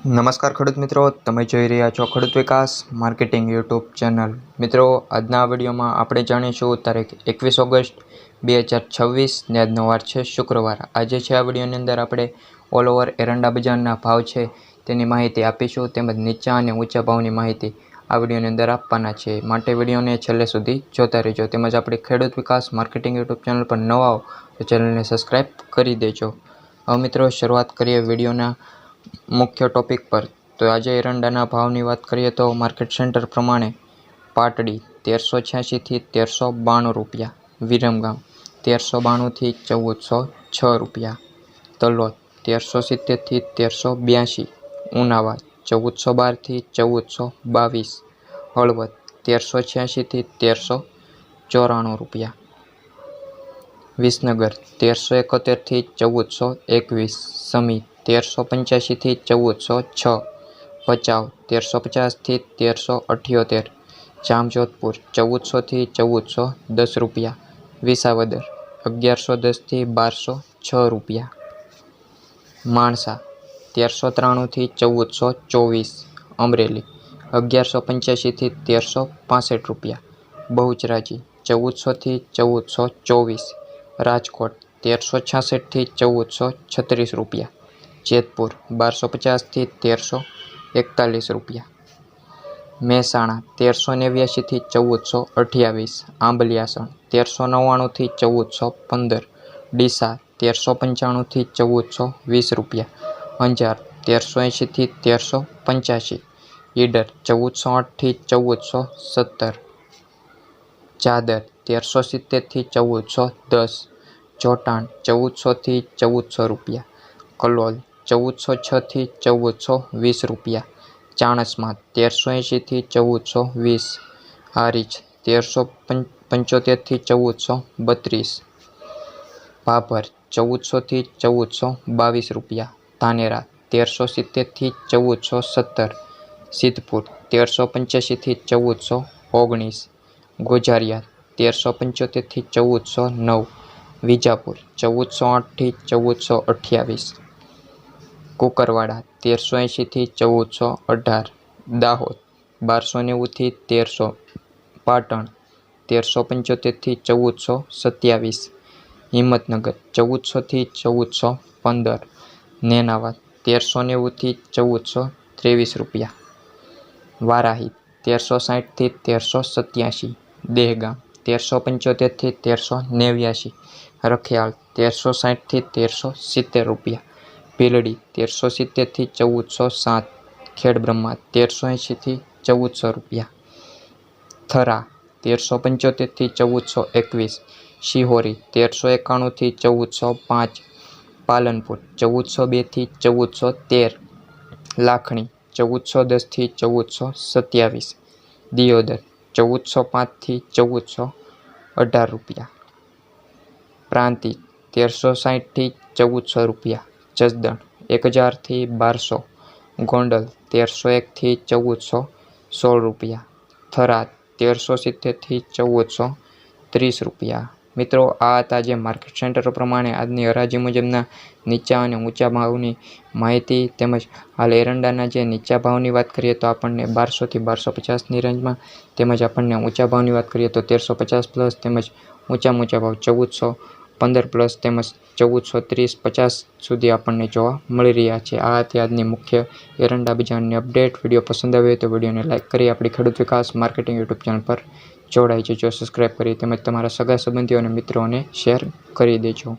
નમસ્કાર ખેડૂત મિત્રો, તમે જોઈ રહ્યા છો ખેડૂત વિકાસ માર્કેટિંગ યુટ્યુબ ચેનલ। મિત્રો, આજના વિડીયોમાં આપણે જાણીશું તારીખ 21 ઓગસ્ટ 2026 ને આજનો વાર છે શુક્રવાર। આજે છે આ વિડીયોની અંદર આપણે ઓલ ઓવર એરંડા બજારના ભાવ છે તેની માહિતી આપીશું, તેમજ નીચા અને ઊંચા ભાવની માહિતી આ વિડીયોની અંદર આપવાના છે, માટે વિડીયોને છેલ્લે સુધી જોતા રહેજો। તેમજ આપણે ખેડૂત વિકાસ માર્કેટિંગ યુટ્યુબ ચેનલ પર નવા આવો તો ચેનલને સબસ્ક્રાઈબ કરી દેજો। હવે મિત્રો, શરૂઆત કરીએ વિડીયોના મુખ્ય ટોપિક પર। તો આજે એરંડાના ભાવની વાત કરીએ તો માર્કેટ સેન્ટર પ્રમાણે પાટડી 1386 થી 1392 રૂપિયા, વિરમગામ 1392 થી 1406 રૂપિયા, તલોદ 1370 થી 1382, ઉનાવા 1412 થી 1422, હળવદ 1386 થી 1394 રૂપિયા, વિસનગર 1371 થી 1421, સમી 1385 થી 1406, ભચાઉ 1350 થી 1378, જામજોધપુર 1400 થી 1410 રૂપિયા, વિસાવદર 1110 થી 1206 રૂપિયા, માણસા 1393 થી 1424, અમરેલી 1185 થી 1365 રૂપિયા, બહુચરાજી 1400 થી 1424, રાજકોટ 1366 થી 1436 રૂપિયા, જેતપુર 1250 થી 1341 રૂપિયા, મહેસાણા 1389 થી 1428, આંબલિયાસણ 1399 થી 1415, ડીસા 1395 થી 1420 રૂપિયા, અંજાર 1380 થી 1385, ઈડર 1408 થી 1417, ચાદર 1370 થી 1410, જોટાણ 1400 થી 1400 રૂપિયા, કલોલ 1406 થી 1420 રૂપિયા, ચાણસ્મા 1380 થી 1420, હારીજ 1375 થી 1432, ભાભર 1400 થી 1422 રૂપિયા, ધાનેરા 1370 થી 1417, સિદ્ધપુર 1385 થી 1419, ગોઝારિયા 1375 થી 1409, વિજાપુર 1408 થી 1428, કુકરવાડા 1380 થી 1418, દાહોદ 1290 થી 1300, પાટણ 1375 થી 1427, હિંમતનગર 1400 થી 1415, નેનાવા 1390 થી 1423 રૂપિયા, વારાહી 1360 થી 1387, દહેગામ 1375 થી 1389, રખિયાલ 1360 થી 1370 રૂપિયા, ભીલડી 1370 થી 1407, ખેડબ્રહ્મા 1380 થી 1400 રૂપિયા, થરા 1375 થી 1421, શિહોરી 1391 થી 1405, પાલનપુર 1402 થી 1413, લાખણી 1410 થી 1427, દિયોદર 1405 થી 1418 રૂપિયા, પ્રાંતિજ 1360 થી 1400 રૂપિયા, જસદણ 1000 થી 1200, ગોંડલ 1301 થી 1416 રૂપિયા, થરાદ 1370 થી 1430 રૂપિયા। મિત્રો, આ હતા જે માર્કેટ સેન્ટર પ્રમાણે આજની હરાજી મુજબના નીચા અને ઊંચા ભાવની માહિતી। તેમજ હાલ એરંડાના જે નીચા ભાવની વાત કરીએ તો આપણને 1200 થી 1250ની રેન્જમાં, તેમજ આપણને ઊંચા ભાવની વાત કરીએ તો 1350 પ્લસ, તેમજ ઊંચા ભાવ 1415 પ્લસ, તેમજ 1430-50 સુધી આપણને જોવા મળી રહ્યા છે। આ હતી આજની મુખ્ય એરંડા બજારની અપડેટ। વિડીયો પસંદ આવ્યો તો વિડીયોને લાઇક કરી આપણી ખેડૂત વિકાસ માર્કેટિંગ યુટ્યુબ ચેનલ પર જોડાઈ જજો, સબસ્ક્રાઈબ કરી, તેમજ તમારા સગા સંબંધીઓ અને મિત્રોને શેર કરી દેજો।